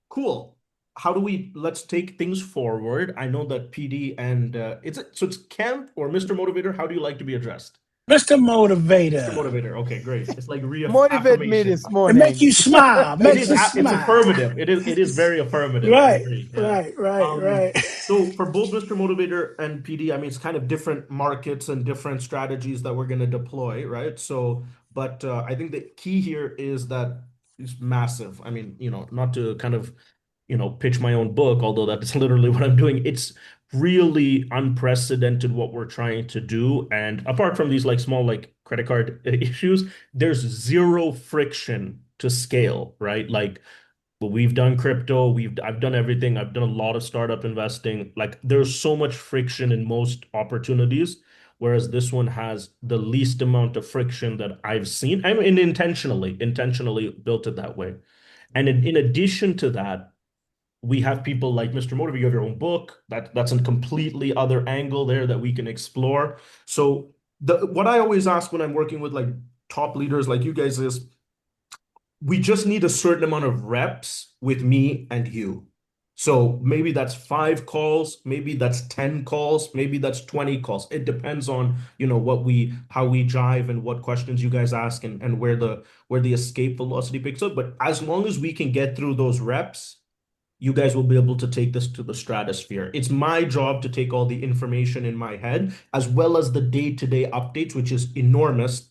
Cool. How do let's take things forward. I know that PD and it's Kemp or Mr. Motivator. How do you like to be addressed? Mr. Mr. Motivator. Motivator. Okay, great. It's like Motivate me reaffirmation. this It make morning. you smile. Makes you It's smile. affirmative. It is very affirmative. I Right, agree. Yeah. right, right, Um, right. so for both Mr. Motivator and PD, I mean, it's kind of different markets and different strategies that we're going to deploy, right? So, but I think the key here is that it's massive. I mean, not to kind of, pitch my own book, although that's literally what I'm doing. It's really unprecedented what we're trying to do. And apart from these like small like credit card issues, there's zero friction to scale, right? Like, well, we've done crypto, I've done everything. I've done a lot of startup investing. Like there's so much friction in most opportunities, whereas this one has the least amount of friction that I've seen. I mean, intentionally built it that way. And in addition to that, we have people like Mr. Motive. You have your own book. That's a completely other angle there that we can explore. So what I always ask when I'm working with like top leaders like you guys is we just need a certain amount of reps with me and you. So maybe that's 5 calls, maybe that's 10 calls, maybe that's 20 calls. It depends on, how we jive and what questions you guys ask and where the escape velocity picks up. But as long as we can get through those reps, you guys will be able to take this to the stratosphere. It's my job to take all the information in my head as well as the day-to-day updates, which is enormous,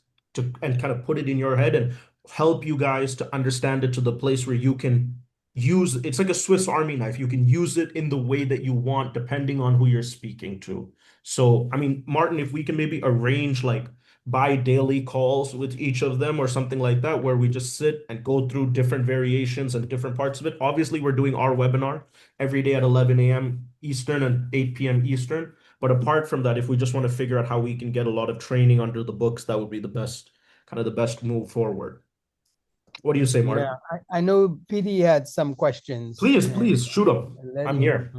and kind of put it in your head and help you guys to understand it to the place where you can use it's like a Swiss Army knife. You can use it in the way that you want depending on who you're speaking to. So, I mean, Martin, if we can maybe arrange like bi-daily calls with each of them or something like that, where we just sit and go through different variations and different parts of it. Obviously, we're doing our webinar every day at 11 a.m. Eastern and 8 p.m. Eastern. But apart from that, if we just want to figure out how we can get a lot of training under the books, that would be the best move forward. What do you say, Martin? Yeah, I know PD had some questions. Please shoot them. Let I'm him. here.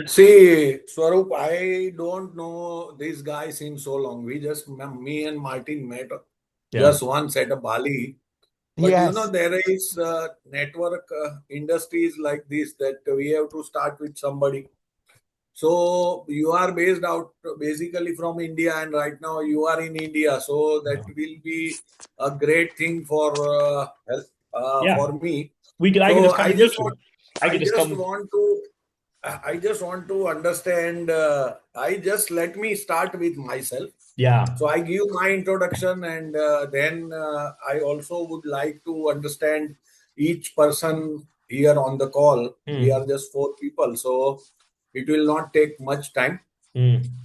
See, Swarup, I don't know this guy since so long. Me and Martin met Yeah. just once at a Bali. But Yes. there is network industries like this that we have to start with somebody. So you are based out basically from India, and right now you are in India. So that will be a great thing Yeah. for me. I can So just come meet you. I just want to understand. Let me start with myself. Yeah. So I give my introduction, and then I also would like to understand each person here on the call. We are just 4 people, so it will not take much time.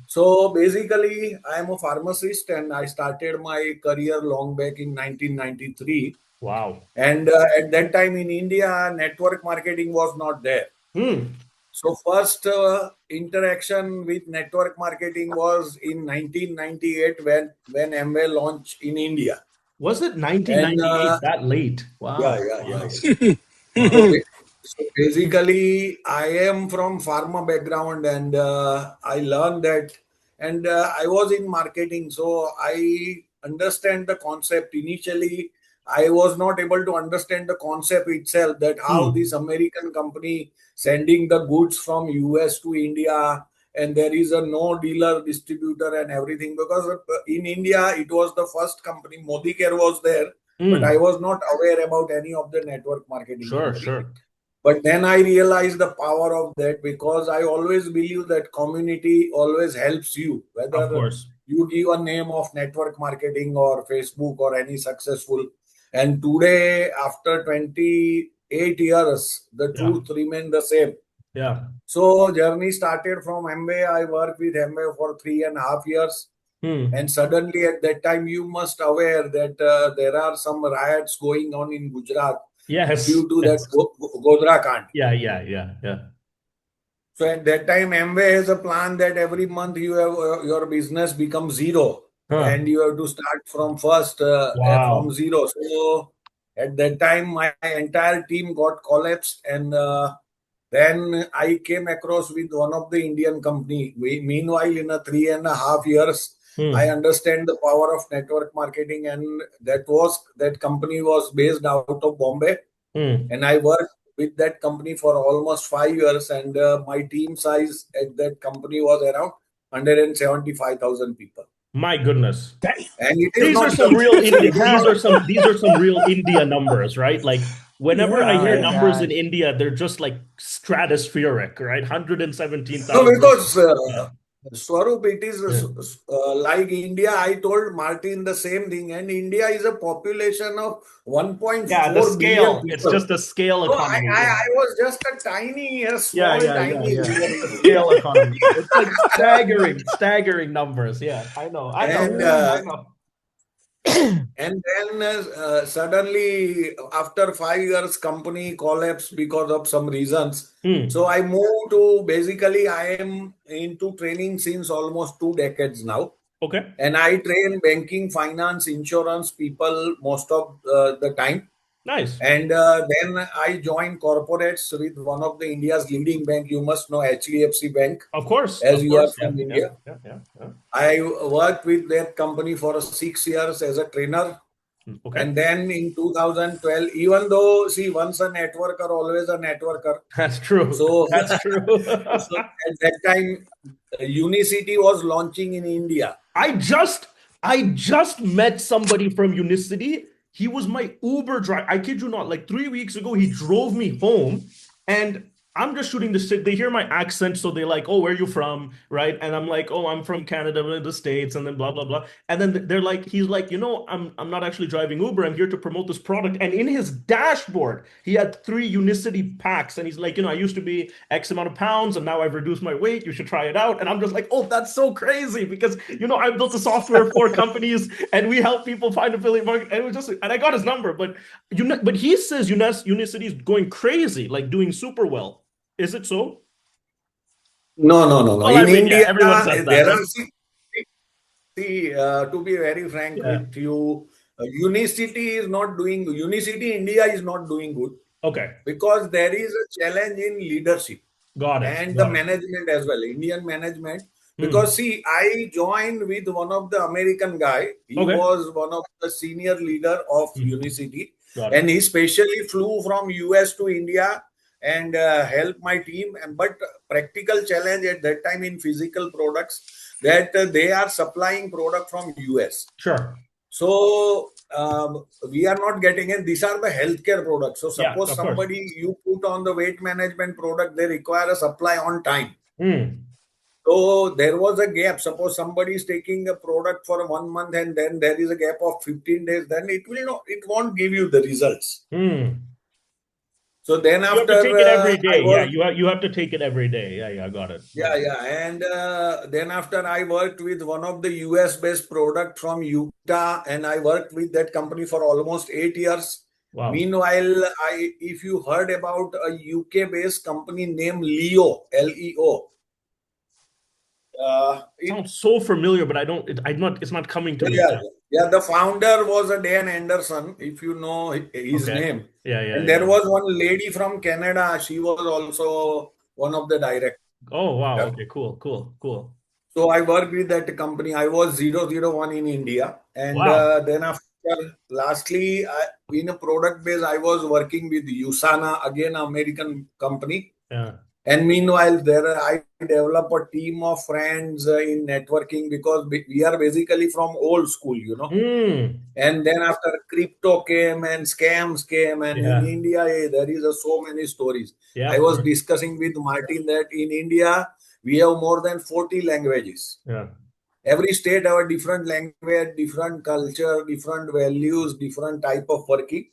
So basically, I am a pharmacist, and I started my career long back in 1993. Wow. And at that time in India, network marketing was not there. So first interaction with network marketing was in 1998 when Amway launched in India. Was it And 1998 that late? Wow. yeah. Wow. So basically, I am from pharma background, and I learned that, and I was in marketing, so I understand the concept. Initially, I was not able to understand the concept itself, that how this American company sending the goods from US to India, and there is a no dealer distributor and everything, because in India it was the first company. Modicare was there, but I was not aware about any of the network marketing company. Sure. But then I realized the power of that, because I always believe that community always helps you, Of whether course. you give a name of network marketing or Facebook or any successful. And today, after 28 years, the truth remains the same. Yeah. So journey started from Amway. I worked with Amway for 3.5 years. And suddenly at that time, you must aware that there are some riots going on in Gujarat. Yes. Due to that Godra Kand. Yeah. So at that time, Amway has a plan that every month you have your business becomes zero, and you have to start from first from zero. So at that time, my entire team got collapsed, and then I came across with one of the Indian company. Meanwhile, in a 3.5 years, I understand the power of network marketing, and that company was based out of Bombay. Mm. And I worked with that company for almost 5 years, and my team size at that company was around 175,000 people. My goodness. And it is These are not some just real see, India. it is not These are some real India numbers, right? Like whenever I Oh hear my yeah. numbers in gosh. India, they're just like stratospheric, right? No, 117,000. because Yeah. Swarup, it is Yeah. like India. I told Martin the same thing, and India is a population of Yeah, the 1.4 billion scale. It's people. just a scale So economy. Yeah. I was just a Yeah, small, yeah, yeah, tiny yeah. river in Scale India. economy. It's like staggering numbers. Yeah, I know, I know, And I know. and then suddenly, after 5 years, company collapsed because of some reasons. Hmm. So I moved to basically I am into training since almost 2 decades now. Okay. And I train banking, finance, insurance people most of the time. Nice. And then I joined corporates with one of the India's leading bank. You must know HDFC Bank, Of course. as Of you are course. Yeah. from Yeah. India. Yeah. Yeah. Yeah. I worked with that company for 6 years as a trainer. Okay. And then in 2012, even though, see, once a networker, always a networker. That's true. So, That's true. so at that time, Unicity was launching in India. I just I just met somebody from Unicity. He was my Uber driver. I kid you not. Like 3 weeks ago, he drove me home, and I'm just shooting the shit. They hear my accent, so they're like, "Oh, where are you from?" Right? And I'm like, "Oh, I'm from Canada, I'm in the States," and then blah blah blah. And then they're like, he's like, I'm not actually driving Uber. I'm here to promote this product. And in his dashboard, he had 3 Unicity packs, and he's like, I used to be X amount of pounds, and now I've reduced my weight. You should try it out. And I'm just like, oh, that's so crazy because I built a software for companies, and we help people find affiliate market. And it was just, and I got his number, but he says Unicity is going crazy, like doing super well. Is it so? No, no, no, no. Well, I In mean, yeah, India, everyone says that, there right? are, to be very frank Yeah. with you, Unicity India is not doing good Okay. because there is a challenge in leadership Got it. and the Got it. management as well, Indian management. Hmm. Because see, I joined with one of the American guy. He Okay. was one of the senior leader of Hmm. Unicity, Got it. and he specially flew from US to India and helped my team. And but practical challenge at that time in physical products that they are supplying product from US. Sure. So we are not getting it. These are the healthcare products. So Yeah, suppose of course. somebody you put on the weight management product, they require a supply on time. Hmm. So there was a gap. Suppose somebody is taking a product for 1 month and then there is a gap of 15 days, then it won't give you the results. Hmm. So then You have to after take it every I day. Yeah, worked, you have to take it every day. Yeah, yeah, got it. yeah, yeah, and then after I worked with one of the US based product from Utah, and I worked with that company for almost 8 years. Wow. Meanwhile, if you heard about a UK based company named Leo, it Sounds so familiar, but I don't. It's not coming to me. yeah, Yeah. yeah. The founder was a Dan Anderson, if you know his Okay. name. Yeah, yeah, And yeah. there was one lady from Canada. She was also one of the directors. Oh, wow. Okay, cool, cool, cool. So I worked with that company. I was 001 in India. And Wow. then after, lastly, in a product base, I was working with Usana, again, American company. Yeah. And meanwhile, there I develop a team of friends in networking because we are basically from old school. Hmm. And then after crypto came and scams came, and in Yeah. India, there is so many stories. I Yeah. was Yeah. discussing with Martin that in India, we have more than 40 languages. Yeah. Every state have a different language, different culture, different values, different type of working.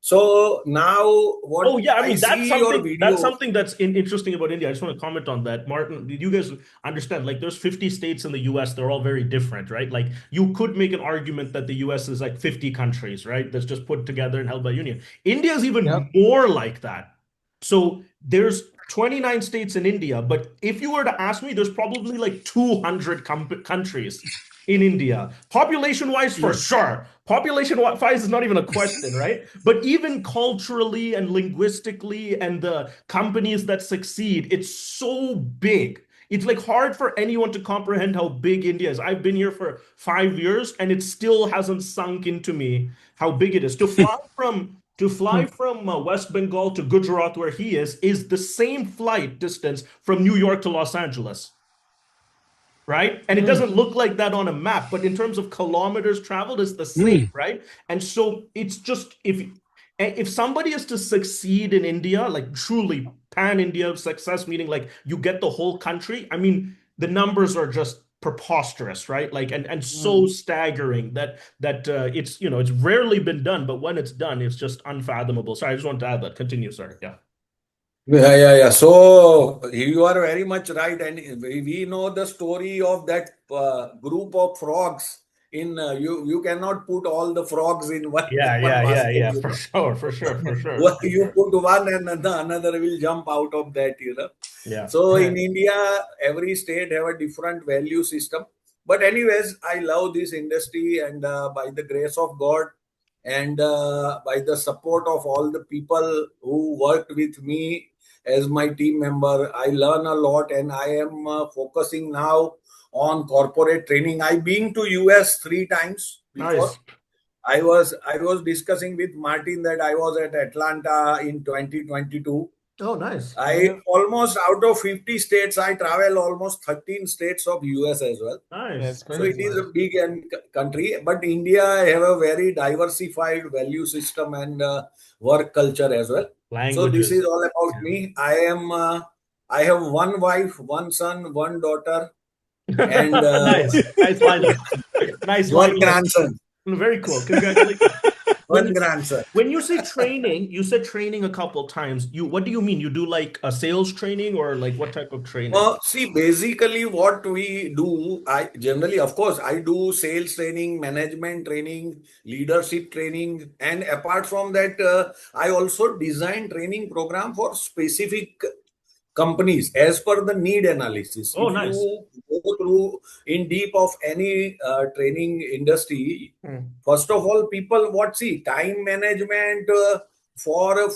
So now Oh what yeah, I I mean that's see your something that's video. something that's interesting about India. I just want to comment on that. Martin, did you guys understand? Like there's 50 states in the US, they're all very different, right? Like you could make an argument that the US is like 50 countries, right? That's just put together and held by union. India is Yep. even more like that. So there's 29 states in India, but if you were to ask me, there's probably like 200 countries in India. Population wise, for sure. Population wise is not even a question, right? But even culturally and linguistically, and the companies that succeed, it's so big. It's like hard for anyone to comprehend how big India is. I've been here for 5 years and it still hasn't sunk into me how big it is. To fly from To fly from West Bengal to Gujarat, where he is the same flight distance from New York to Los Angeles, right? And it doesn't look like that on a map, but in terms of kilometers traveled, it's the same, right? And so it's just if somebody is to succeed in India, like truly pan-India success, meaning like you get the whole country, I mean, the numbers are just preposterous, right? Like and so staggering that it's rarely been done, but when it's done, it's just unfathomable. Sorry, I just want to add that. Continue, sir. Yeah. Yeah. So you are very much right, and we know the story of that group of frogs. You cannot put all the frogs in one one basket. Yeah. For sure, for sure, for sure. Well, you put one and another will jump out of that. Yeah. So in India, every state have a different value system. But anyways, I love this industry, and by the grace of God, and by the support of all the people who worked with me as my team member, I learn a lot, and I am focusing now on corporate training. I've been to US 3 times before. Nice. I was discussing with Martin that I was at Atlanta in 2022. Oh, nice. I almost out of 50 states, I travel almost 13 states of US as well. Nice. That's So great. it is a big country, but India have a very diversified value system and work culture as well. So this is Languages. all about me. I have one wife, one son, one daughter, and Nice. Nice lineup. Nice one lineup. grandson. Very cool. Congratulations. One grandson. When you say training, you said training a couple times. What do you mean? You do like a sales training or like what type of training? See, basically what we do, I generally, of course, I do sales training, management training, leadership training, and apart from that, I also design training program for specific companies as per the need analysis. Oh, If nice. you go through in deep of any training industry, Hmm. first of all, people see time management for a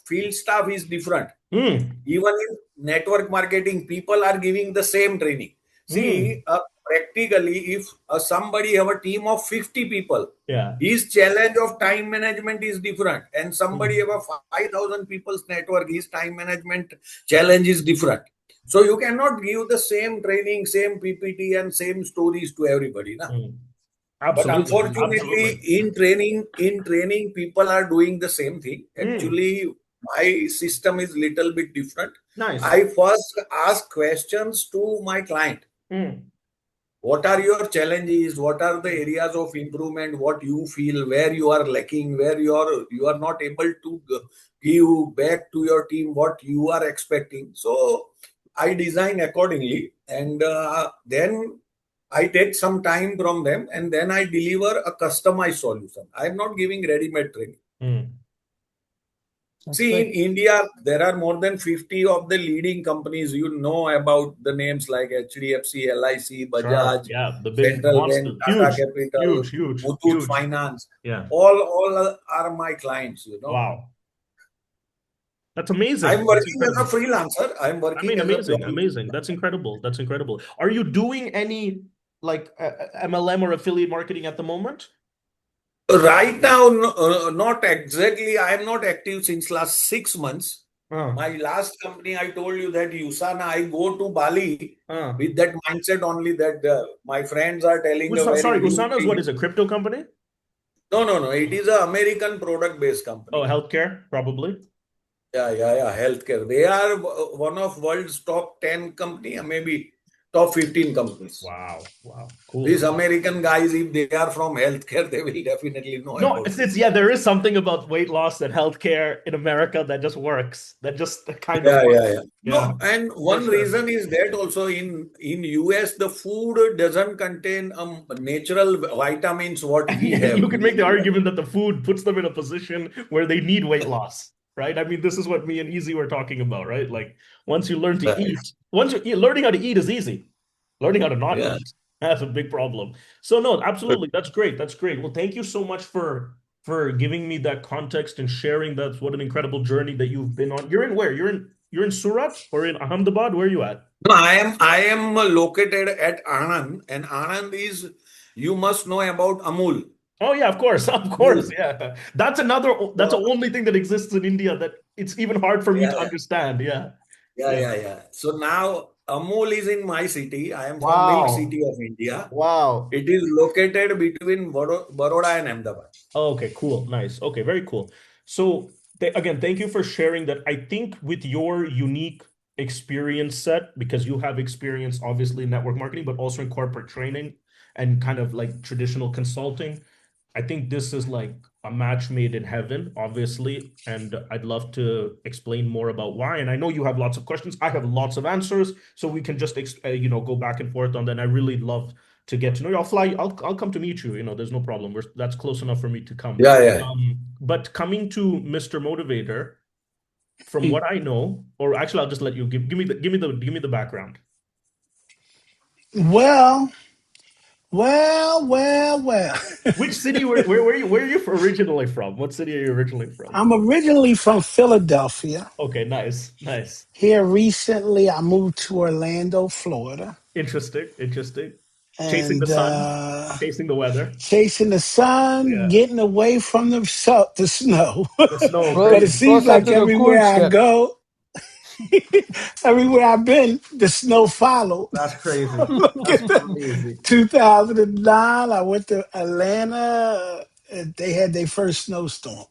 field staff is different. Hmm. Even in network marketing, people are giving the same training. See, practically, if somebody have a team of 50 people, Yeah. his challenge of time management is different. And somebody Hmm. have a 5,000 people's network, his time management challenge is different. So you cannot give the same training, same PPT, and same stories to everybody. Na? Hmm. But Absolutely. unfortunately, Absolutely. in training, people are doing the same thing. Hmm. Actually, my system is little bit different. Nice. I first ask questions to my client. Hmm. What are your challenges? What are the areas of improvement? What you feel, where you are lacking, where you are not able to give back to your team what you are expecting. So I design accordingly, and then I take some time from them, and then I deliver a customized solution. I'm not giving ready-made training. Hmm. That's See, in great. India, there are more than 50 of the leading companies. You know about the names like HDFC, LIC, Sure. Bajaj, Yeah. The big Central Bank, monsters. Tata Huge. Capital, Huge. Huge. Muthoot Huge. Finance. Yeah. All are my clients. Wow. That's amazing. I'm That's working as a incredible. freelancer. I'm I mean, working as a amazing, purely amazing. That's incredible. That's incredible. Are you doing any like MLM or affiliate marketing at the moment? right now, not exactly. I am not active since last 6 months. Uh, My last company, I told you that Usana, I go to Bali uh. with that mindset only that my friends are telling a very Sorry, new Usana's what thing. is a crypto company? No. It is an American product-based Oh, company. healthcare, probably. Yeah. Healthcare. They are one of world's top 10 company, maybe top 15 companies. Wow, wow, cool. These American guys, if they are from healthcare, they will definitely know No, about it's this. yeah, there is something about weight loss and healthcare in America that just works. That just kind of works. Yeah. Yeah, No, and for one sure. reason is that also in US the food doesn't contain natural vitamins what we have You could in make the India. argument that the food puts them in a position where they need weight loss, right? I mean, this is what me and Easy were talking about, right? Like once you learn to Right. eat, learning how to eat is easy. Learning how to not Yeah. eat, that's a big problem. So no, absolutely, that's great. That's great. Well, thank you so much for giving me that context and sharing that. What an incredible journey that you've been on. You're in where? You're in Surat or in Ahmedabad? Where are you at? No, I am located at Anand, and Anand is, you must know about Amul. Oh yeah, of course, of course. Yeah. That's that's the So, only thing that exists in India that it's even hard for me yeah, to yeah, understand. Yeah. yeah, Yeah. yeah, yeah. So now Amul is in my city. I am from Milk Wow. City of India. Wow. It is located between Baroda and Ahmedabad. Okay, cool. Nice. Okay, very cool. So, again, thank you for sharing that. I think with your unique experience set, because you have experience obviously in network marketing, but also in corporate training and kind of like traditional consulting, I think this is like a match made in heaven, obviously. And I'd love to explain more about why. And I know you have lots of questions. I have lots of answers, so we can just go back and forth on that. And I really love to get to know you. I'll fly. I'll come to meet you. There's no problem. That's close enough for me to come. Yeah, yeah. But coming to Mr. Motivator, from what I know, or actually, I'll just let you give me the background. Well, well. Which city where are you originally from? What city are you originally from? I'm originally from Philadelphia. Okay, nice, nice. Here recently, I moved to Orlando, Florida, Interesting, interesting. Chasing the and sun, chasing the weather. chasing the sun, Yeah. getting away from the snow. The snow, But it crazy. seems Closer like to the cool everywhere I ship. go, everywhere I've been, the snow followed. That's crazy. Look That's at that. crazy. 2009, I went to Atlanta. And they had their first snowstorm.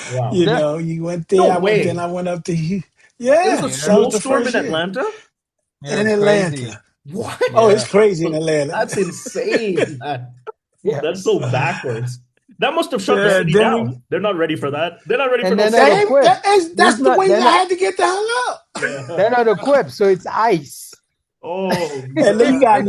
Wow. You Yeah, know, you went No there. Then I way. went up to There was Yeah, a that yeah, was the snowstorm first in year Atlanta? yeah. in It's crazy. Atlanta. What? Oh, it's Yeah, crazy in Atlanta. That's insane, man. yeah. That's so backwards. That must have shut the Yeah, city then we down. They're not ready for that. They're not ready for And no they're not snow. equipped. This that's the not way I had to get the hell up. Yeah. they're not equipped, so it's ice. Oh And then you man. got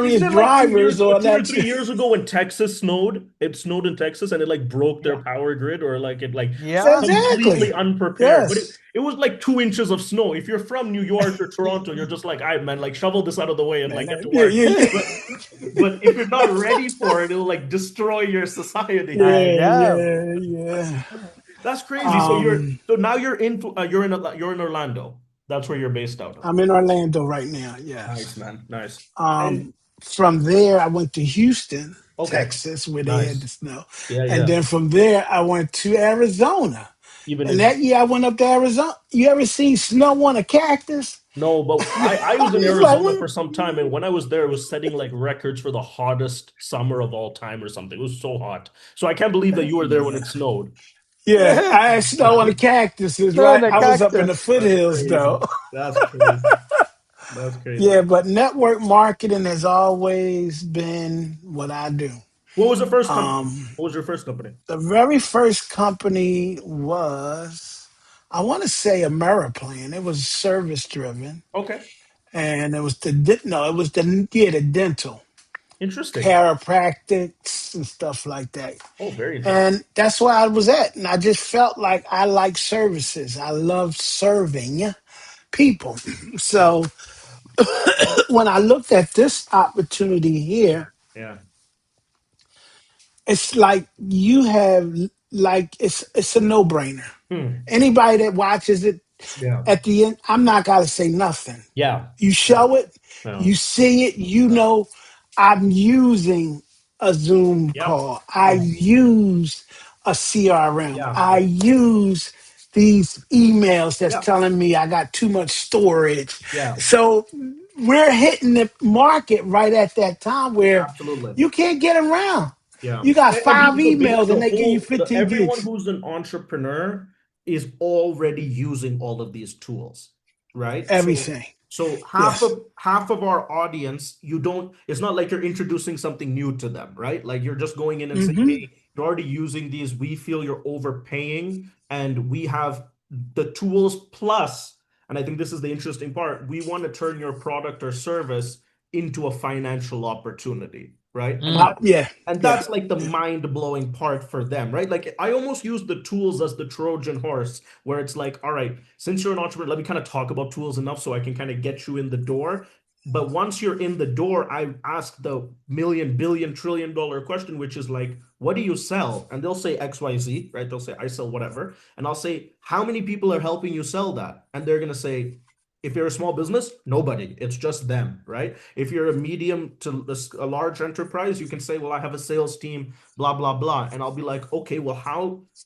Isn't non-experienced it like drivers or two or that 3 years ago when Texas snowed? It snowed in Texas and it like broke their Yeah, power grid or like it like yeah, completely exactly. unprepared. But it, Yes. it was like 2 inches of snow. If you're from New York or Toronto, you're just like, all right, man, like shovel this out of the way and Man, like get to yeah, work. yeah, But but if you're not ready for it, it'll like destroy your society. I yeah, know. yeah, yeah. That's crazy. Um, So now you're in Orlando. That's where you're based out of. I'm in Orlando right now. Nice, Yes. man. Nice. And Um, from there, I went to Houston, okay, Texas, where they had nice. the snow, Yeah, and yeah. then from there, I went to Arizona. Even And in that year, I went up to Arizona. You ever seen snow on a cactus? No, but I was in It's like, Arizona for some time, and when I was there, it was setting like records for the hottest summer of all time or something. It was so hot. So I can't believe that you were there when it snowed. yeah, I had snow on the cactuses, Snow in right? the I was up in the cactus. That's foothills, though. crazy. That's crazy. That's crazy. Yeah, but network marketing has always been what I do. What was the first company? Um, What was your first company? the very first company was, I want to say Ameriplan. It was service driven, Okay, and it was the dental, interesting. chiropractics, and stuff like that. Oh, very interesting. And that's where I was at. And I just felt like I like services. I love serving people. So when I looked at this opportunity here, Yeah. it's like you have like it's a no-brainer. Hmm. Anybody that watches it Yeah. at the end, I'm not gonna say nothing. Yeah. You Yeah. show it, Yeah. you see it, you know I'm using a Zoom Yeah. call. I Yeah. use a CRM. Yeah. I Yeah. use these emails that's Yeah. telling me I got too much storage. Yeah. So we're hitting the market right at that time where Absolutely. you can't get around. Yeah. You got And five emails the and they give you whole the 15 everyone gigs. who's an entrepreneur is already using all of these tools, right? So Everything. so half Yes. of half of our audience, it's not like you're introducing something new to them, right? Like you're just going in and saying, Hmm. "Hey, you're already using these. We feel you're overpaying, and we have the tools plus." And I think this is the interesting part. We want to turn your product or service into a financial opportunity, right? And Mm. Yeah. Yeah. that's like the Yeah. mind-blowing part for them, right? Like I almost use the tools as the Trojan horse, where it's like, all right, since you're an entrepreneur, let me kind of talk about tools enough so I can kind of get you in the door. But once you're in the door, I ask the million, billion, $1 trillion question, which is like, what do you sell? And they'll say XYZ, right? They'll say, I sell whatever. And I'll say, how many people are helping you sell that? And they're going to say, If you're a small business, nobody. It's just them, right? If you're a medium to a large enterprise, you can say, well, I have a sales team, blah, blah, blah. And I'll be like, okay, well,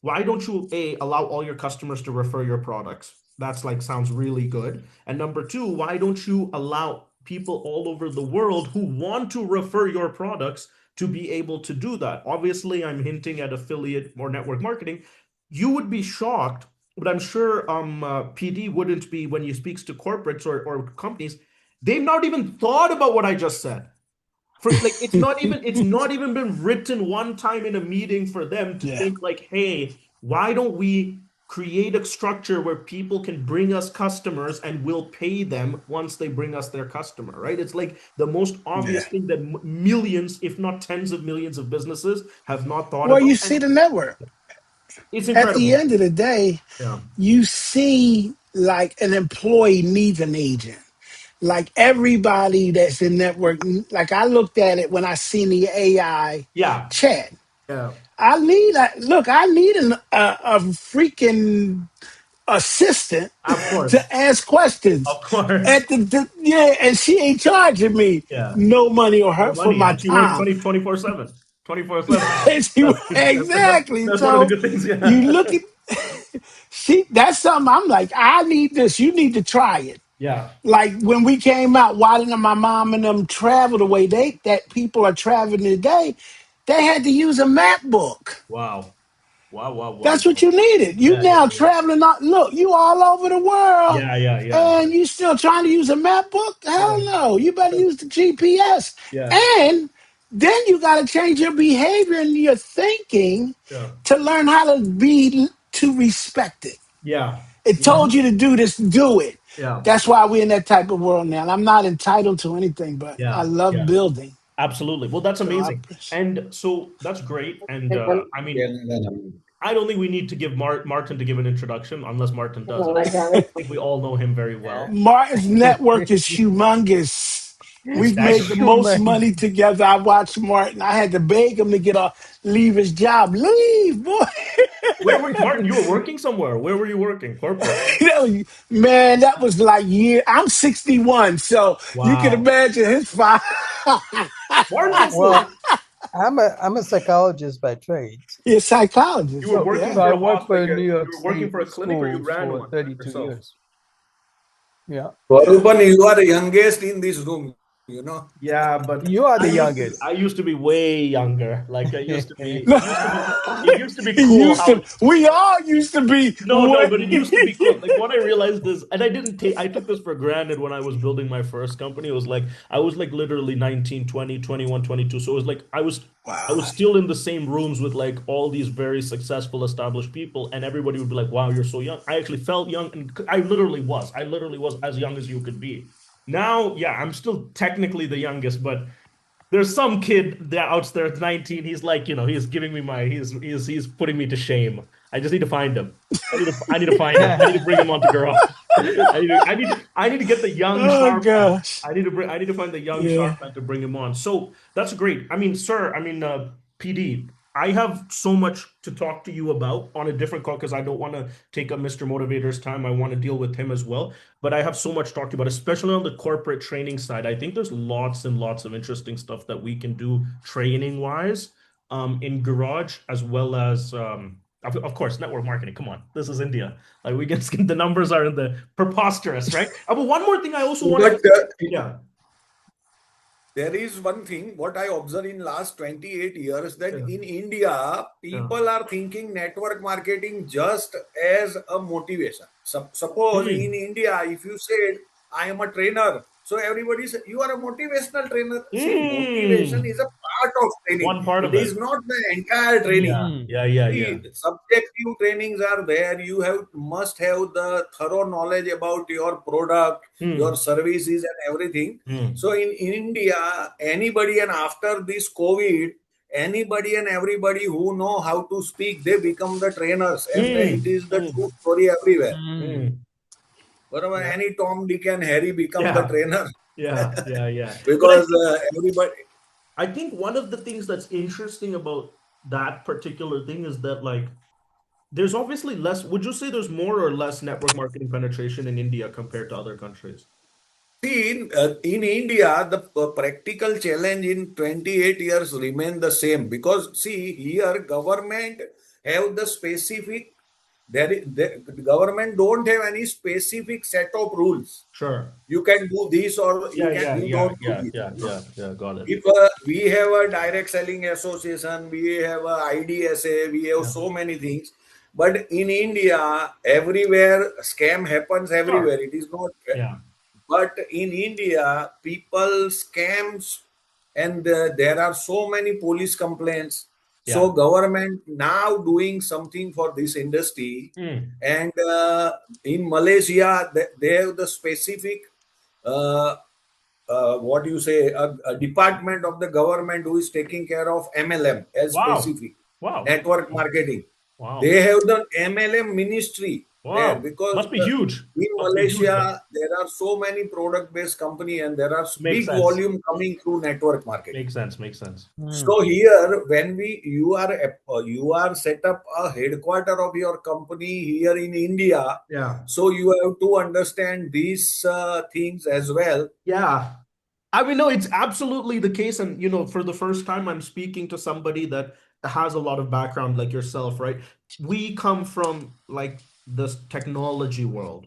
why don't you, allow all your customers to refer your products? That's like, sounds really good. And number two, why don't you allow people all over the world who want to refer your products to be able to do that? Obviously, I'm hinting at affiliate or network marketing. You would be shocked, but I'm sure PD wouldn't be when he speaks to corporates or companies. They've not even thought about what I just said. For like, it's not even been written one time in a meeting for them to Yeah. think like, hey, why don't we create a structure where people can bring us customers and we'll pay them once they bring us their customer, right? It's like the most obvious thing that millions, if not tens of millions of businesses have not thought Well, about. you see the network. It's At the incredible. end of the day, Yeah. you see like an employee needs an agent. Like everybody that's in network, like I looked at it when I seen the AI Yeah. chat. Yeah. I need a freaking assistant Of course. to ask questions. Of course. Yeah, and she ain't charging me Yeah. no money or No her for money. my And she works time. 24/7. 24/7. Exactly. That's one of the So good things. you Yeah. look at that's something I'm like, I need this. You need to try it. Yeah. Like when we came out, why didn't my mom and them travel the way that people are traveling today? They had to use a map book. Wow. Wow. Wow. That's Wow. what you needed. You Yeah. Yeah. now Yeah. traveling out. Look, you all over the world, Yeah. Yeah. Yeah. and you still trying to use a map book? Yeah. Hell no. You better use the GPS. Yeah. And then you got to change your behavior and your thinking Yeah. to learn how to respect it. Yeah. It told you to do this, do it. Yeah. That's why we're in that type of world now. I'm not entitled to anything, but I Yeah. love Yeah. building. Absolutely. Well, that's So I amazing. appreciate. And so that's great. And I mean, Yeah. I don't think we need to give Martin to give an introduction unless Martin does. I think we all know him very well. Martin's network is humongous. We've made the most money together. I watched Martin. I had to beg him to leave his job. Leave, boy. Where were Martin? You were working somewhere. Where were you working? Corporate. Man, that was like I'm 61, so you can Wow. imagine his father. Martin, Well, I'm a psychologist by trade. He's a psychologist. you were working So Yeah. I for a worked for hospital. New You York were working State for a clinic, or you schools ran for one 32 yourself? years. Yeah. Shorupan, you are the youngest in this room, you know. Yeah, but You are the youngest. I used to be way younger. Like I used to be. No, It used to be cool how. we all used to be. No, but it used to be cool. Like what I realized is, and I took this for granted when I was building my first company. It was like, I was like literally 19, 20, 21, 22. So it was like, I was Wow. still in the same rooms with like all these very successful, established people. And everybody would be like, wow, you're so young. I actually felt young. And I literally was as young as you could be. Now, yeah, I'm still technically the youngest, but there's some kid that out there at 19. He's like, he's giving me he's putting me to shame. I just need to find him. I need to find him. I need to bring him on to grow up. I need to get the young Oh sharp man. gosh. I need to find the young Yeah. sharp man to bring him on. So that's great. I mean, sir, PD, I have so much to talk to you about on a different call because I don't want to take up Mr. Motivator's time. I want to deal with him as well. But I have so much to talk to you about, especially on the corporate training side. I think there's lots and lots of interesting stuff that we can do training wise in Garage, as well as of course network marketing. Come on, this is India. Like we can the numbers are in the preposterous, right? But one more thing I also want to yeah. There is one thing what I observed in last 28 years that Yeah. in India, people are thinking network marketing just as a motivation. Suppose in India, if you said, I am a trainer, so everybody says, you are a motivational trainer. See, motivation is a part of training. One part of It it. is not the entire training. Yeah. See, subjective trainings are there. You must have the thorough knowledge about your product, your services, and everything. So in India, anybody, and after this COVID, anybody and everybody who know how to speak, they become the trainers, and it is the true story everywhere. Wherever any Tom, Dick, and Harry become the trainer. Yeah. Because everybody. I think one of the things that's interesting about that particular thing is that, like, there's obviously less. Would you say there's more or less network marketing penetration in India compared to other countries? See, in India, the practical challenge in 28 years remain the same because see here government have the specific the government don't have any specific set of rules. Sure. You can do this or Yeah, yeah, you yeah, don't do yeah, this. yeah, yeah, yeah. Got it. If we have a direct selling association, we have a IDSA, we have Yeah. so many things. But in India, everywhere scam happens Sure. everywhere. It is not. Yeah. But in India, people scams, and there are so many police complaints. So Yeah. government now doing something for this industry, Mm. and in Malaysia, they have the specific uh, what you say a department of the government who is taking care of MLM as Wow. specific Wow. network marketing. Wow. They have the MLM ministry there Wow. because Must be huge. in Must be huge then. Malaysia there are so many product based company and there are Makes big sense. volume coming through network marketing. Makes sense. Makes sense. Hmm. So here when you are set up a headquarter of your company here in India, Yeah. so you have to understand these things as well. Yeah. I mean, no, it's absolutely the case. And, for the first time, I'm speaking to somebody that has a lot of background like yourself, right? We come from like this technology world.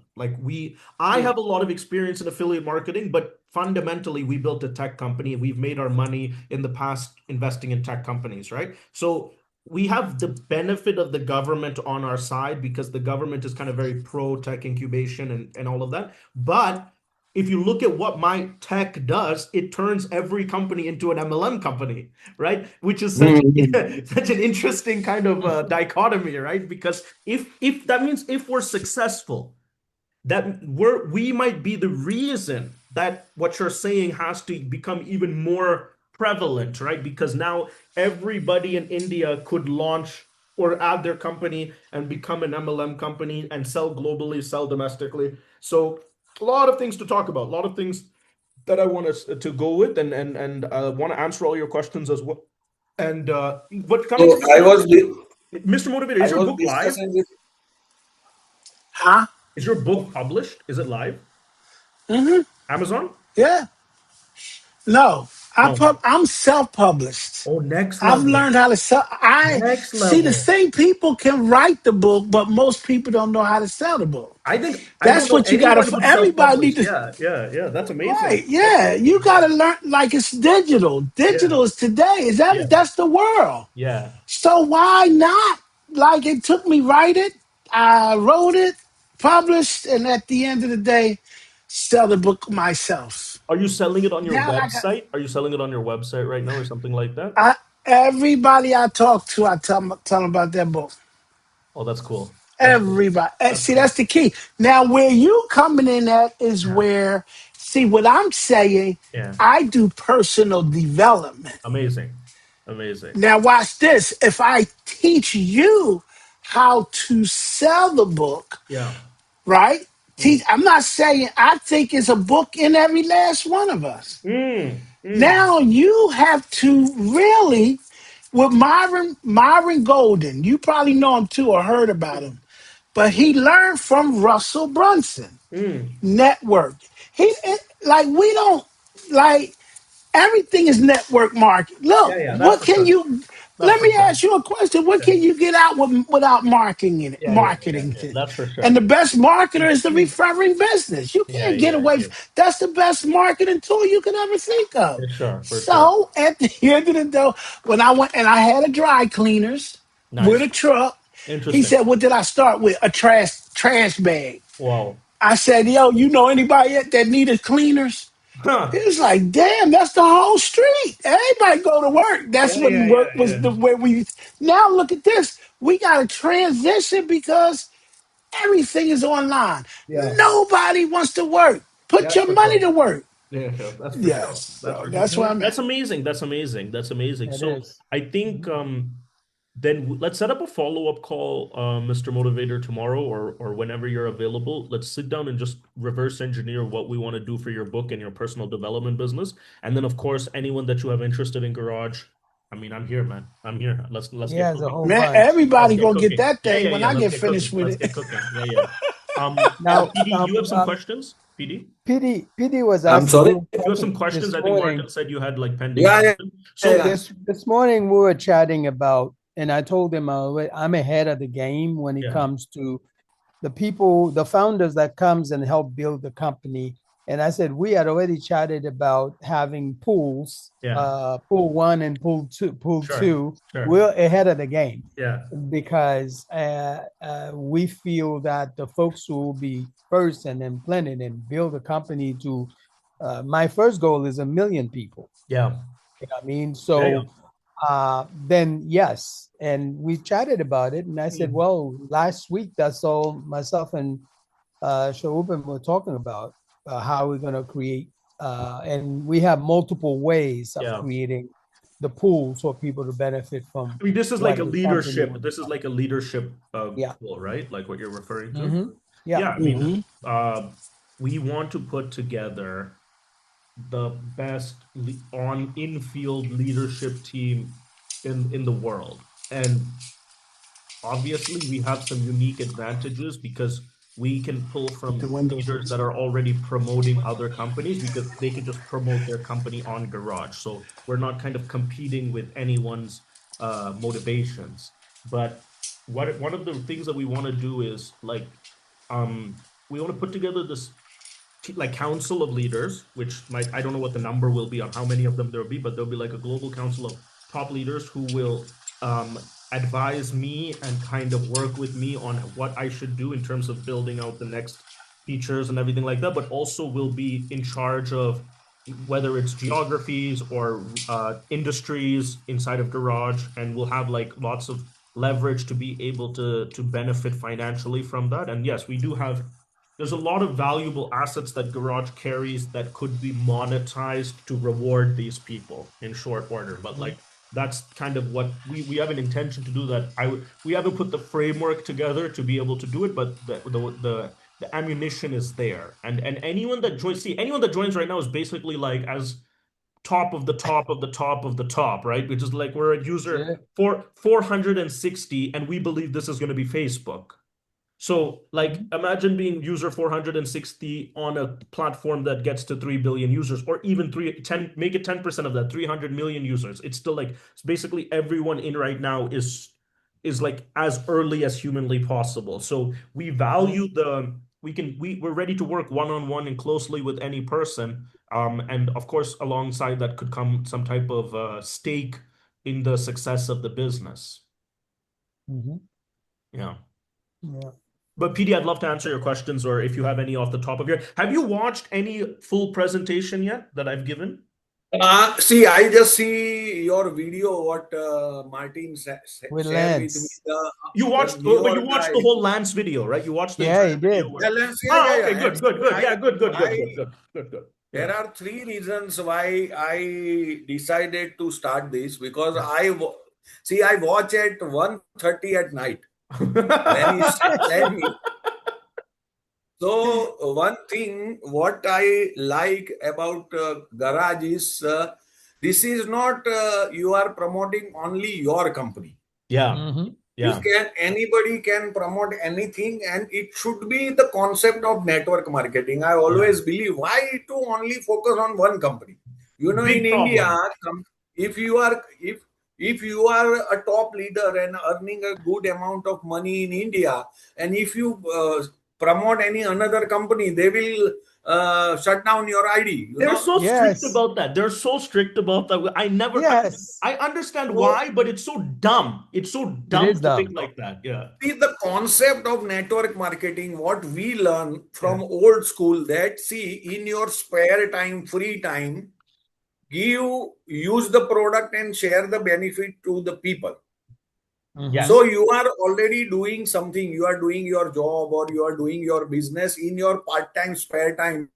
I have a lot of experience in affiliate marketing, but fundamentally, we built a tech company. We've made our money in the past investing in tech companies, right? So we have the benefit of the government on our side because the government is kind of very pro tech incubation and all of that. But if you look at what my tech does, it turns every company into an MLM company, right? Which is such Mhm. such an interesting kind of dichotomy, right? Because if that means if we're successful, that we might be the reason that what you're saying has to become even more prevalent, right? Because now everybody in India could launch or add their company and become an MLM company and sell globally, sell domestically. So a lot of things to talk about, a lot of things that I want us to go with and want to answer all your questions as well. And but coming to So Mr. Motivator, Mr. Motivator, is I your was book live? discussing with Huh? Is your book published? Is it live? Hmm. Amazon? Yeah. No, No. I'm self-published. Oh, next I've level. learned how to sell. I Next see the level. same people can write the book, but most people don't know how to sell the book. I think I don't That's know what you got anyone to. who's Everybody self-published. need to. Yeah, yeah, yeah. That's amazing. Right? That's Yeah, you amazing. got Yeah, to learn like it's digital. yeah, Digital is today. Is that yeah, that's the world. yeah. So why not? Like it took me write it. I wrote it, published, and at the end of the day, sell the book myself. Are you selling it on your Now, like website? Are you selling it on your website right now or something like that? everybody I talk to, I tell them about that book. Oh, that's cool. That's cool. Everybody. That's See, cool. that's the key. Now, where you coming in at is Yeah, where, see, what I'm saying, yeah. I do personal development. Amazing. Amazing. Now, watch this. If I teach you how to sell the book, Yeah. right? Mm. I'm not saying I think it's a book in every last one of us. Mm. Mm. Now you have to really with Myron Golden. You probably know him too or heard about him, but he learned from Russell Brunson. Mm. Network. Like we don't like everything is network market. Yeah, Look, yeah, that's what for can sure. you? That's Let for me sure. ask you a question. What Yeah. can you get out without marketing in it? Yeah, yeah, yeah, Marketing yeah. thing. That's for And sure. the best marketer is the Mm. referring business. You Yeah, can't get yeah, away. yeah. That's the best marketing tool you could ever think of. For sure, for sure. So at the end of the day, when I went and I had a dry cleaners with Nice. a truck, he Interesting. said, "What did I start with? A trash bag." Wow. I said, "Yo, you know anybody that needed cleaners?" Huh. It was like, damn, that's the whole street. Everybody go to work. That's Yeah, yeah, when yeah, work was yeah. the way we. Now look at this. We got to transition because everything is online. Yeah. Nobody wants to work. Put Yeah, your for money sure. to work. Yeah, yeah, that's for Yes. sure. That's So for sure. that's where I'm That's at. amazing. That's amazing. That's amazing. It So is. I think then let's set up a follow-up call, Mr. Motivator, tomorrow or whenever you're available. Let's sit down and just reverse engineer what we want to do for your book and your personal development business. And then of course, anyone that you have interested in Garage, I mean, I'm here, man. I'm here. Let's He get has a cooking. whole Man, bunch. Let's everybody get gonna get cooking. that Yeah, thing yeah, when yeah. I Let's get get finished cooking. with Let's it. get cooking. Yeah, yeah. Now, PD, you have some questions? PD? PD was I'm asking, sorry. You have some questions? this I think morning. Martin said you had like pending Yeah, yeah, questions. So yeah. This morning we were chatting about, and I told him I'm ahead of the game when it yeah, comes to the people, the founders that comes and help build the company. And I said we had already chatted about having pools, yeah, pool one and pool sure, two. sure. We're ahead of the game Yeah, because we feel that the folks who will be first and then planning and build a company to. My first goal is 1 million people. yeah, You know what I mean? yeah, yeah. So then yes, and we chatted about it, and I said, Mm. well, last week that's all myself and Shorupan were talking about how we're going to create, and we have multiple ways of Yeah. creating the pool for people to benefit from I mean, this is like what a the company leadership. would This is become. like a leadership Yeah. goal, right? Like what you're referring to. Mm-hmm. Yeah. Yeah, I mean, Hmm. we want to put together the best on infield leadership team in the world. And obviously, we have some unique advantages because we can pull Keep the from windows leaders that open. are already promoting other companies because they can just promote their company on Garage. So we're not kind of competing with anyone's motivations. But one of the things that we want to do is like we want to put together this like council of leaders, which might I don't know what the number will be on how many of them there will be, but there'll be like a global council of top leaders who will advise me and kind of work with me on what I should do in terms of building out the next features and everything like that, but also will be in charge of whether it's geographies or industries inside of Garage, and we'll have like lots of leverage to be able to benefit financially from that. And yes, we do have there's a lot of valuable assets that Garage carries that could be monetized to reward these people in short order. But like that's kind of what we have an intention to do that. We haven't put the framework together to be able to do it, but the ammunition is there. And anyone that joins, see, anyone that joins right now is basically like as top of the top of the top of the top, right? Which is like we're at user Yeah. 460, and we believe this is going to be Facebook. So, like, imagine being user 460 on a platform that gets to 3 billion users, or even 10, make it 10% of that, 300 million users. It's still like, it's basically everyone in right now is like as early as humanly possible. So we value we're ready to work one-on-one and closely with any person. And of course, alongside that could come some type of stake in the success of the business. Mm-hmm. Yeah. Yeah. But PD, I'd love to answer your questions, or if you have any off the top of your. Have you watched any full presentation yet that I've given? See, I just see your video. What Martin With shared with me. Lance. You The watched newer you watched guy. the whole Lance video, right? You watched the Yeah, entire he video. did. Where... Yeah, yeah, Okay, yeah. good, good, good. Yeah, good, good, good, I good, good, good, good. Yeah, there are three reasons why I decided to start this because yeah. I watch at 1:30 at night when he sent me. So one thing what I like about Garage is this is not you are promoting only your company. Yeah, Mm-hmm. yeah, Anybody can promote anything, and it should be the concept of network marketing. I yeah. always believe why to only focus on one company. You know, in Big India, problem. if you are if you are a top leader and earning a good amount of money in India, and if you promote any another company, they will shut down your ID. You They're know, so strict Yes. about that. They're so strict about that. Yes. I understand so why, but it's so dumb. It's so It dumb is to think dumb. like that. Yeah, see, the concept of network marketing, what we learn yeah, from old school, that see in your spare time, free time, use the product and share the benefit to the people. Mm-hmm. So yes, you are already doing something, you are doing your job or you are doing your business in your part-time spare time.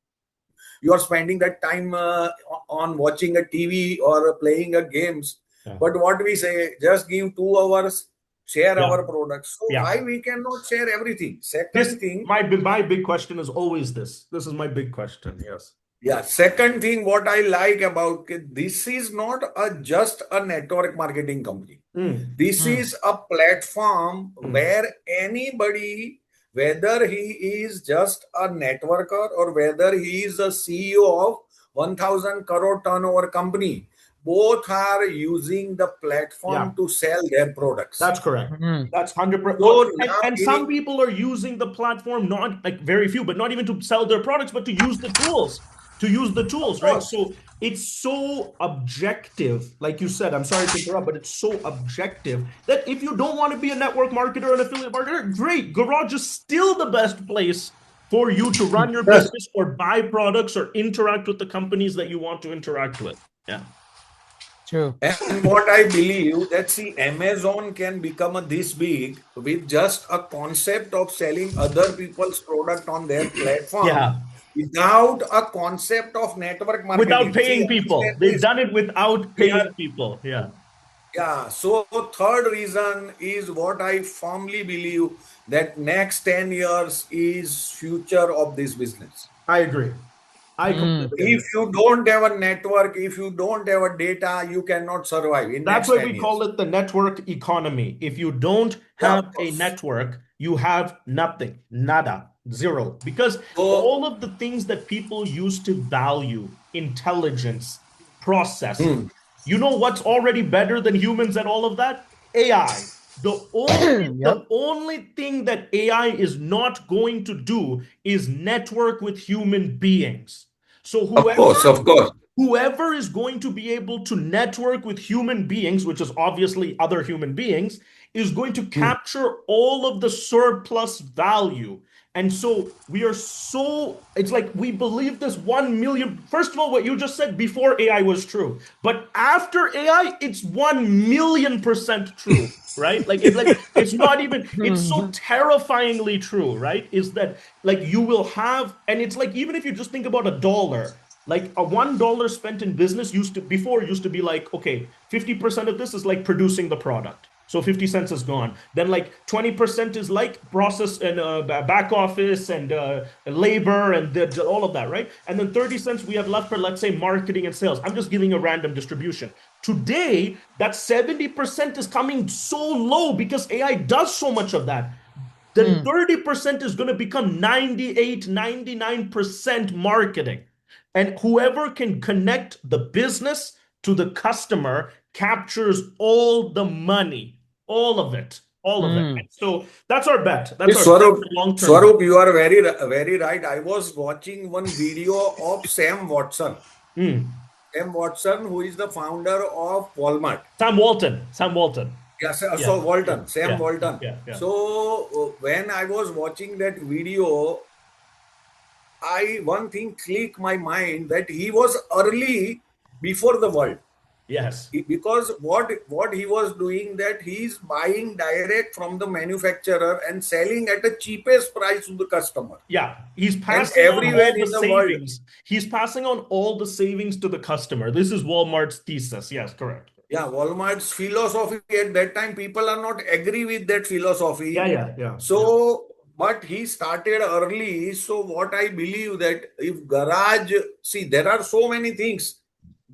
You are spending that time on watching a TV or playing a games. yeah, But what we say, just give 2 hours, share yeah, our products. So yeah. why we cannot share everything? This Second thing, my big question is always this. This is my big question. Yes. Yeah. Second thing, what I like about it, this is not just a network marketing company. Mm, This is a platform mm. where anybody, whether he is just a networker or whether he is a CEO of 1000 crore turnover company, both are using the Yeah. platform to sell their products. That's correct. Mm. That's 100%. Well, So now, and some people are using the platform, not like very few, but not even to sell their products, but to use the tools, of right? course, So it's so objective. Like you said, I'm sorry to interrupt, but it's so objective that if you don't want to be a network marketer, an affiliate marketer, great. Garage is still the best place for you to run your business or buy products or interact with the companies that you want to interact with. Yeah. True. and what I believe that see Amazon can become this big with just a concept of selling other people's product on their platform Yeah. without a concept of network Without marketing. See, paying understand people. They've this. done it without We are paying people. Yeah. yeah. So third reason is what I firmly believe that next 10 years is future of this business. I agree. I Mm. completely If agree. you don't have a network, if you don't have a data, you cannot survive in That's next why 10 we call years. it the network economy. If you don't Yeah, of have a course. network, you have nothing, nada, zero. Because So all of the things that people used to value, intelligence, process, hmm. you know what's already better than humans at all of that? AI. The only Yep. the only thing that AI is not going to do is network with human beings. So Of course, of course. whoever is going to be able to network with human beings, which is obviously other human beings, is going to Hmm. capture all of the surplus value. And so we are so, it's like we believe this 1 million. First of all, what you just said before AI was true, but after AI, it's 1 million% true. Right? It's not even, it's so Mhm. terrifyingly true, right? Is that like you will have, and it's like even if you just think about a dollar, like a $1 spent in business used to be like, okay, 50% of this is like producing the product. So 50 cents is gone. Then like 20% is like process and back office and labor and all of that, right? And then 30 cents we have left for, let's say, marketing and sales. I'm just giving a random distribution. Today, that 70% is coming so low because AI does so much of that. Then Mm. 30% is going to become 98, 99% marketing. And whoever can connect the business to the customer captures all the money, all of it, all of it. Mm. And so that's our bet. Hey, That's Swarup, the long-term bet. Swarup, you are very right. I was watching one video of Sam Watson. Mm. Sam Watson, who is the founder of Walmart. Sam Walton. Sam Walton. Yes, Yeah, so yeah, Walton, Sam yeah, Walton. yeah, yeah. So when I was watching that video, one thing clicked my mind that he was early before the world. Yes. Because what he was doing that he's buying direct from the manufacturer and selling at the cheapest price to the customer. Yeah, he's And passing on everywhere all the in the world, savings. He's passing on all the savings to the customer. This is Walmart's thesis. Yes, correct. yeah, Walmart's philosophy at that time, people are not agree with that Yeah, philosophy. yeah, yeah, yeah. So, but he started early. So, what I believe that if garage, see, there are so many things.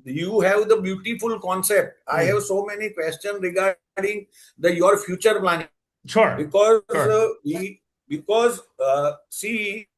You have the beautiful concept. I have Mm. so many questions regarding the your future planning Sure, because sure. see,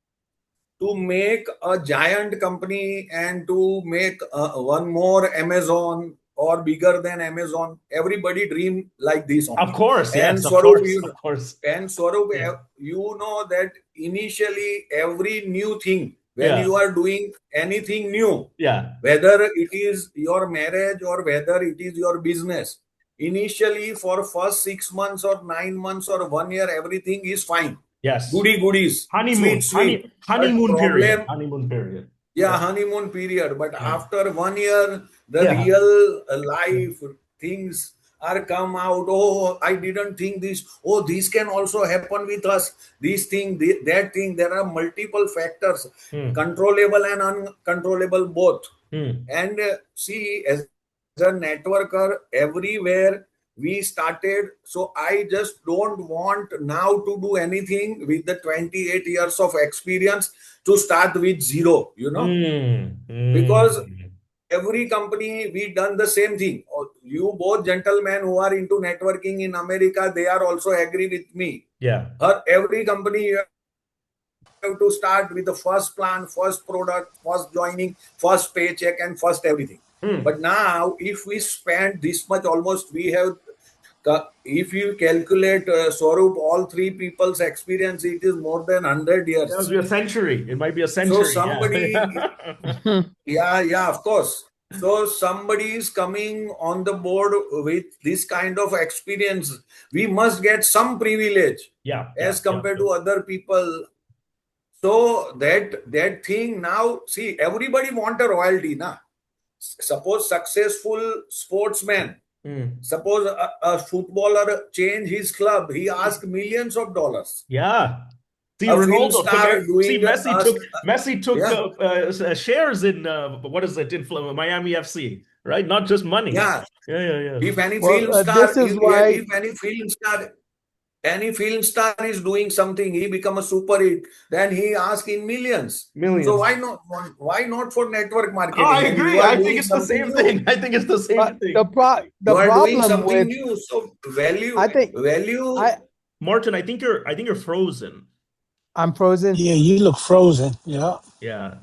to make a giant company and to make one more Amazon or bigger than Amazon, everybody dream like this Of only. course, And yes, of Swarup, course, of course. Yeah, you know that initially every new thing, when yeah, you are doing anything new, yeah. whether it is your marriage or whether it is your business, initially for first 6 months or 9 months or 1 year, everything is fine. Yes. Goodies, sweet, sweet. But Honeymoon period, problem, honeymoon period. yeah, Yeah, honeymoon period. But yeah, after 1 year, the yeah, real yeah. life things are come out. Oh, I didn't think this. Oh, this can also happen with us. This thing, that thing. There are multiple factors, Hmm, controllable and uncontrollable both. hmm. And see, as a networker, everywhere we started. So I just don't want now to do anything with the 28 years of experience to start with zero, because every company we done the same thing. You both gentlemen who are into networking in America, they are also agree with me. Yeah. Every company you have to start with the first plan, first product, first joining, first paycheck, and first everything. But now, if we spend this much, almost we have, if you calculate Swaroop, all three people's experience, it is more than 100 years. It must be a century. It might be a So century. somebody, yeah, of course. So somebody is coming on the board with this kind of experience. We must get some privilege as compared to other people. So that thing now, see, everybody want a royalty, na. Suppose successful sportsman, suppose a footballer change his club, he asked millions of dollars. Yeah. See, A film Ronaldo star took. See, doing Messi took yeah. shares in what is it in Miami FC, right? Not just money. Yeah. Yeah. If any Well, film star, this is why if any film star is doing something, he become a super hit, then he asks in millions. So why not for network marketing? Oh, I And agree. you are I think doing it's the something same new. thing. I think it's the same thing. the You are doing problem something with new. So value. Martin, I think you're frozen. I'm frozen. Yeah, you look frozen. Yeah. Yeah.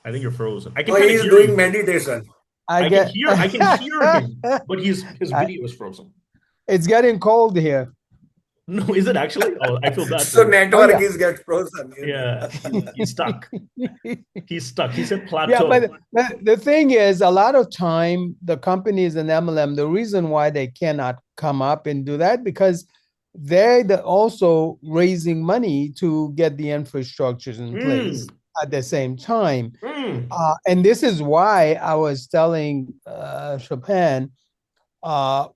I think you're frozen. I can Oh, kind he of is hear doing you. meditation. I can get hear him, but his video is frozen. It's getting cold here. No, is it actually? Oh, I feel bad. So network yeah. is get frozen. Yeah, he's stuck. He's stuck. He said plateau. Yeah, but the thing is, a lot of time the companies in MLM, the reason why they cannot come up and do that because they're also raising money to get the infrastructures in place at the same time. And this is why I was telling Chopin,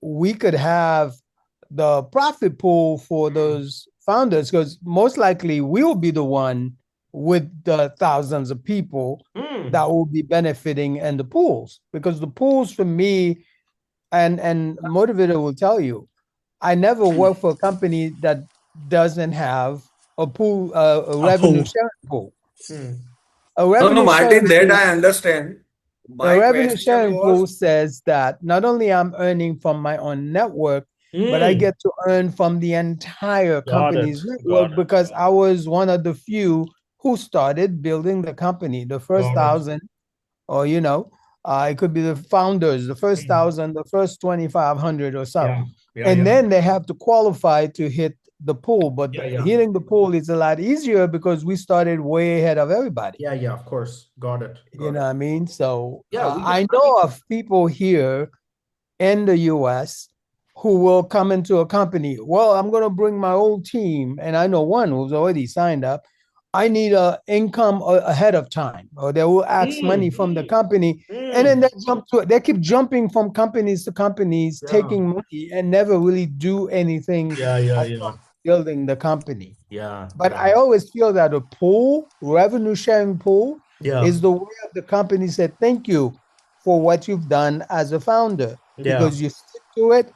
we could have the profit pool for those founders because most likely we'll be the one with the thousands of people that will be benefiting in the pools because the pools for me and Motivator will tell you, I never work for a company that doesn't have a pool, a revenue sharing pool. A revenue Martin, sharing that I understand. The revenue sharing pool says that not only I'm earning from my own network, but I get to earn from the entire company's network because I was one of the few who started building the company. The first 1,000, or it could be the founders, the first 1,000, the first 2,500 or something. And then they have to qualify to hit the pool. But hitting the pool is a lot easier because we started way ahead of everybody. Yeah, of course. Got it. You know what I mean? So I know of people here in the US who will come into a company. Well, I'm going to bring my whole team. And I know one who's already signed up. I need an income ahead of time, or they will ask money from the company. And then they keep jumping from companies to companies, taking money and never really do anything building the company. But I always feel that a pool, revenue sharing pool, is the way the company said, thank you for what you've done as a founder. Because you stick to it.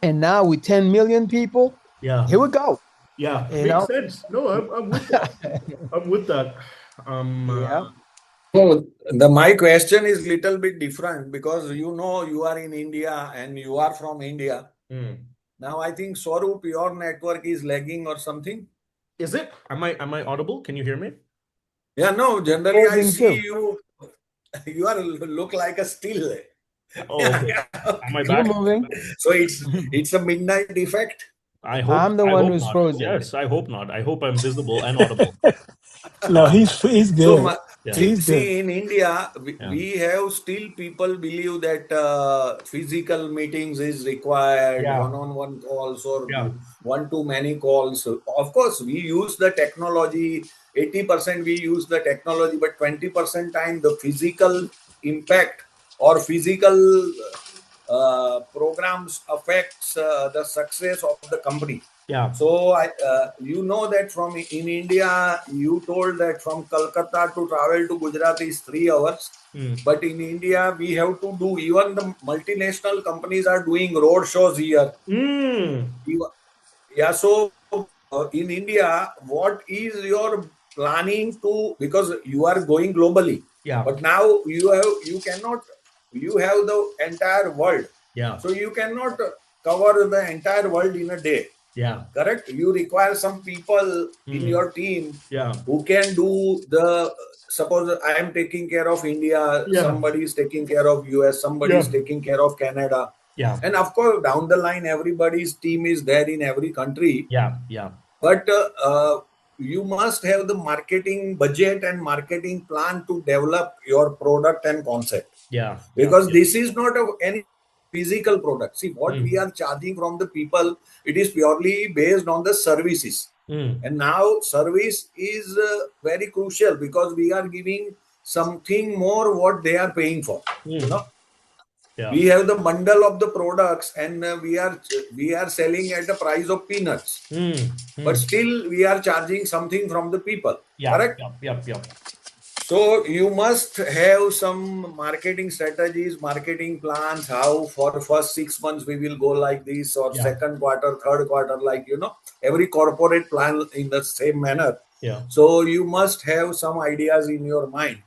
And now with 10 million people, here we go. Yeah, makes sense. No, I'm with that. I'm with that. So my question is little bit different because you are in India and you are from India. Now I think Swaroop, your network is lagging or something. Is it? Am I audible? Can you hear me? Yeah, no. Generally, I see you. You look like a still. Oh, okay. Am I back? Moving. So it's a midnight effect. I hope I'm the one who's not. frozen. Yes, I hope not. I hope I'm visible and audible. No, he's good. See, in India, we have still people believe that physical meetings is required, one-on-one calls or one-to-many calls. Of course, we use the technology. 80% we use the technology, but 20% time the physical impact or physical programs affects the success of the company. Yeah. So you know that from in India, you told that from Calcutta to travel to Gujarat is 3 hours. But in India, we have to do, even the multinational companies are doing road shows here. Yeah, so in India, what is your planning to, because you are going globally, Yeah. but now you cannot, you have the entire world, Yeah. so you cannot cover the entire world in a day. Yeah. Correct? You require some people in your team Yeah. who can do the, suppose I am taking care of India, Yeah. somebody is taking care of US, somebody Yeah. is taking care of Canada. Yeah. And of course, down the line, everybody's team is there in every country. Yeah. Yeah. But you must have the marketing budget and marketing plan to develop your product and concept. Yeah. Yeah. Because Yeah. this is not any physical product. See, what we are charging from the people, it is purely based on the services. And now service is very crucial because we are giving something more what they are paying for. You know, Yeah. we have the bundle of the products, and we are selling at a price of peanuts, but still we are charging something from the people. Yeah. Correct? Yep. Yep. Yep. So you must have some marketing strategies, marketing plans, how for first 6 months we will go like this, or Yeah. second quarter, third quarter, like, every corporate plan in the same manner. Yeah. So you must have some ideas in your mind.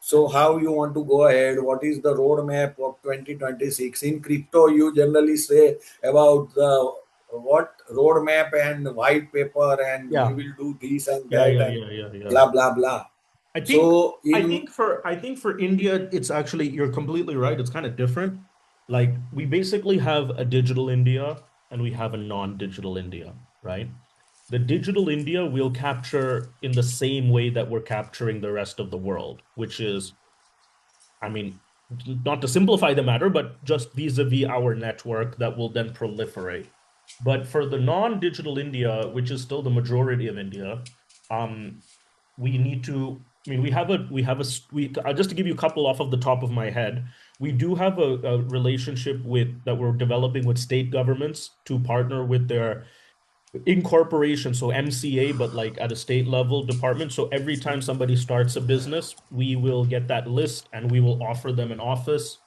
So how you want to go ahead, what is the roadmap of 2026? In crypto, you generally say about the what roadmap and white paper, and we Yeah. will do this and Yeah. that Yeah. and Yeah. Yeah. Yeah. blah blah blah. I think So I in think for India, it's actually, you're completely right. It's kind of different. Like, we basically have a digital India and we have a non-digital India, right? The digital India we'll capture in the same way that we're capturing the rest of the world, which is, I mean, not to simplify the matter, but just vis-a-vis our network that will then proliferate. But for the non-digital India, which is still the majority of India, we need to, I mean, just to give you a couple off of the top of my head, we do have a relationship that we're developing with state governments to partner with their incorporation, so MCA, but like at a state level department. So every time somebody starts a business, we will get that list and we will offer them an office.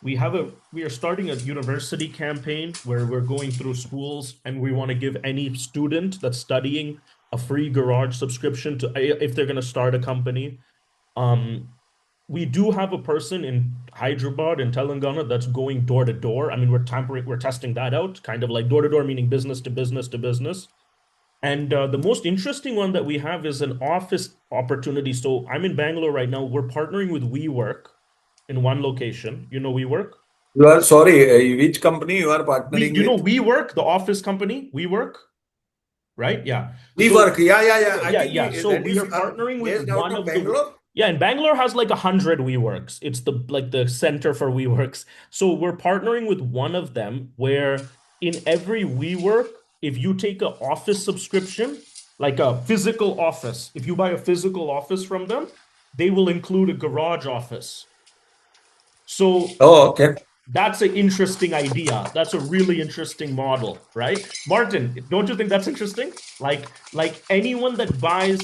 We are starting a university campaign where we're going through schools and we want to give any student that's studying a free garage subscription to, if they're going to start a company. We do have a person in Hyderabad in Telangana that's going door to door. I mean, we're testing that out, kind of like door to door, meaning business to business to business. And the most interesting one that we have is an office opportunity. So I'm in Bangalore right now. We're partnering with WeWork in one location. You know WeWork? you are sorry, which company you are partnering You know with? WeWork, the office company, WeWork, right? Yeah. We So work, yeah. I yeah, think yeah. So that we is are partnering with based out one of of the, Bangalore. yeah, and Bangalore has like 100 WeWorks. It's the center for WeWorks. So we're partnering with one of them where in every WeWork, if you take an office subscription, like a physical office, if you buy a physical office from them, they will include a garage office. So Oh, okay. that's an interesting idea. That's a really interesting model, right? Martin, don't you think that's interesting? Like anyone that buys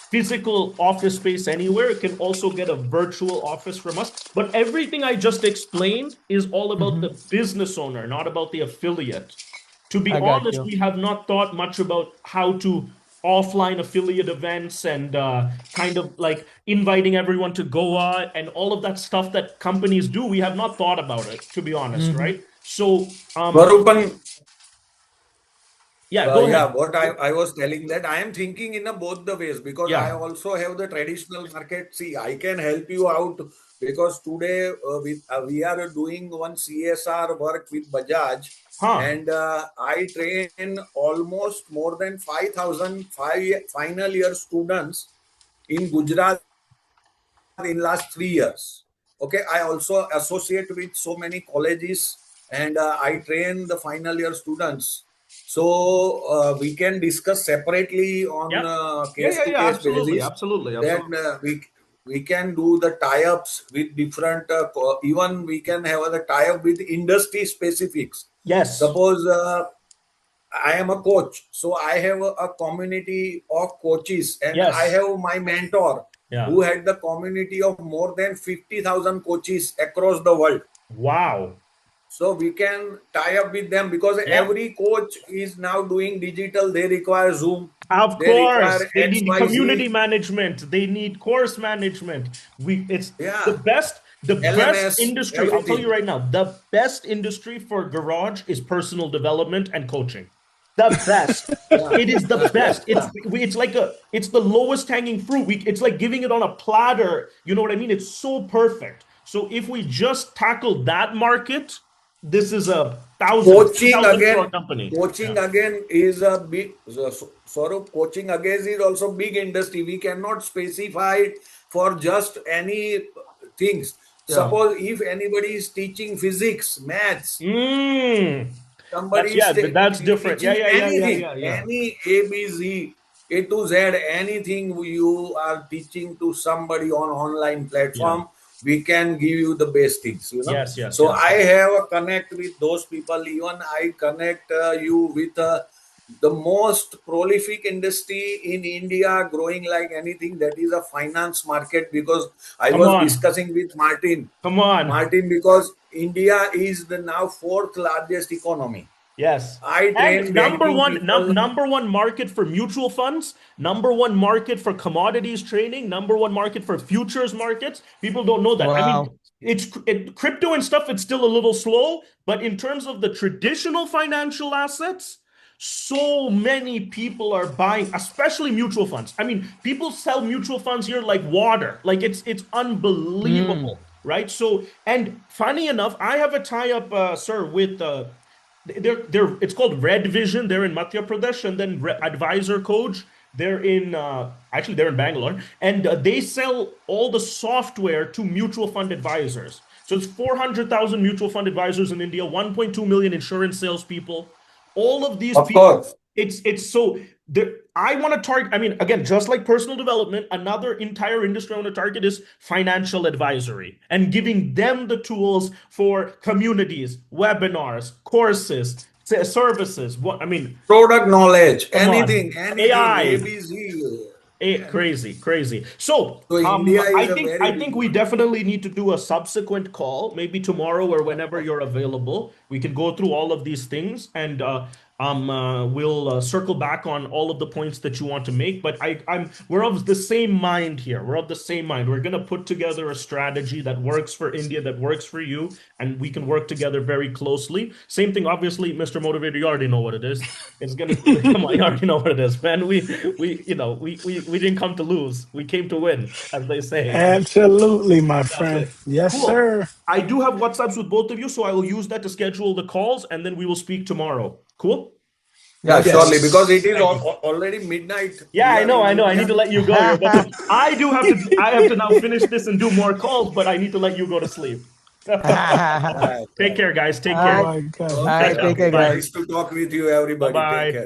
physical office space anywhere can also get a virtual office from us. But everything I just explained is all about the business owner, not about the affiliate. To be I got honest, you. we have not thought much about how to offline affiliate events and kind of like inviting everyone to Goa and all of that stuff that companies do. We have not thought about it, to be honest, right? So, Swarupan, yeah, go yeah, ahead. what I was telling, that I am thinking in a both the ways, because I Yeah. also have the traditional market. See, I can help you out because today we are doing one CSR work with Bajaj, Huh. and I train almost more than 5,000 final year students in Gujarat in last 3 years. Okay, I also associate with so many colleges, and I train the final year students. So we can discuss separately on Yeah. Yeah, case yeah, to yeah. case Absolutely. basis. Absolutely. Then Absolutely. we can do the tie-ups with different. Even we can have the tie-up with industry specifics. Yes. Suppose I am a coach, so I have a community of coaches, and Yes. I have my mentor Yeah. who had the community of more than 50,000 coaches across the world. Wow. So we can tie up with them because Yeah. every coach is now doing digital. They require Zoom. Of They course, require they need XYZ. community management. They need course management. It's Yeah. the best LMS, industry. I'll tell you everything. right now, the best industry for garage is personal development and coaching. The best. Yeah. It is the best. It's the lowest hanging fruit. It's like giving it on a platter. You know what I mean? It's so perfect. So if we just tackle that market, this is a Coaching 1,000 crore again, company. coaching again is a big, Swaroop, coaching again is also big industry. We cannot specify it for just any things. Yeah. Suppose if anybody is teaching physics, maths, Mm. somebody is That's different. teaching anything, Yeah. any ABC, A to Z, anything you are teaching to somebody on online Yeah. platform, we can give you the best things, Yes. So I have a connect with those people. Even I connect you with the most prolific industry in India, growing like anything. That is a finance market, because I Come was on. discussing with Come on. Martin, because India is the now fourth largest economy. Yes. I And train banking people. number one market for mutual funds, number one market for commodities trading, number one market for futures markets. People don't know that. I mean, Wow. crypto and stuff, it's still a little slow, but in terms of the traditional financial assets, so many people are buying, especially mutual funds. I mean, people sell mutual funds here like water. Like it's Mm. unbelievable, right? So, and funny enough, I have a tie-up, sir, with it's called Red Vision. They're in Madhya Pradesh, and then Advisor Coach. They're in actually they're in Bangalore, and they sell all the software to mutual fund advisors. So it's 400,000 mutual fund advisors in India, 1.2 million insurance salespeople. All of these Of people, course. it's so I want to target. I mean, again, just like personal development, another entire industry I want to target is financial advisory and giving them the tools for communities, webinars, courses, services. What I mean, Product knowledge, come on, anything, AI. ABC. Crazy. So, So India is a I very think big we market. definitely need to do a subsequent call, maybe tomorrow or whenever you're available. We can go through all of these things, and we'll circle back on all of the points that you want to make. But we're of the same mind here. We're of the same mind. We're gonna put together a strategy that works for India, that works for you, and we can work together very closely. Same thing, obviously, Mr. Motivator. You already know what it is. It's gonna come on. You already know what it is, man. We didn't come to lose. We came to win, as they say. Absolutely, my That's friend. it. Yes, Cool. sir. I do have WhatsApps with both of you, so I will use that to schedule the calls, and then we will speak tomorrow. Cool. Yeah, Okay. surely, because it Yes. is Thank you. already midnight. Yeah, We I are know, in I know. I need India. to let you go here, but I do have to. I have to now finish this and do more calls, but I need to let you go to sleep. All Right, Take right. care, guys. Take care. All right, guys. All You Okay, right. got Take it. okay. care, Bye. guys. Nice to talk with you, Bye everybody. Take bye. care.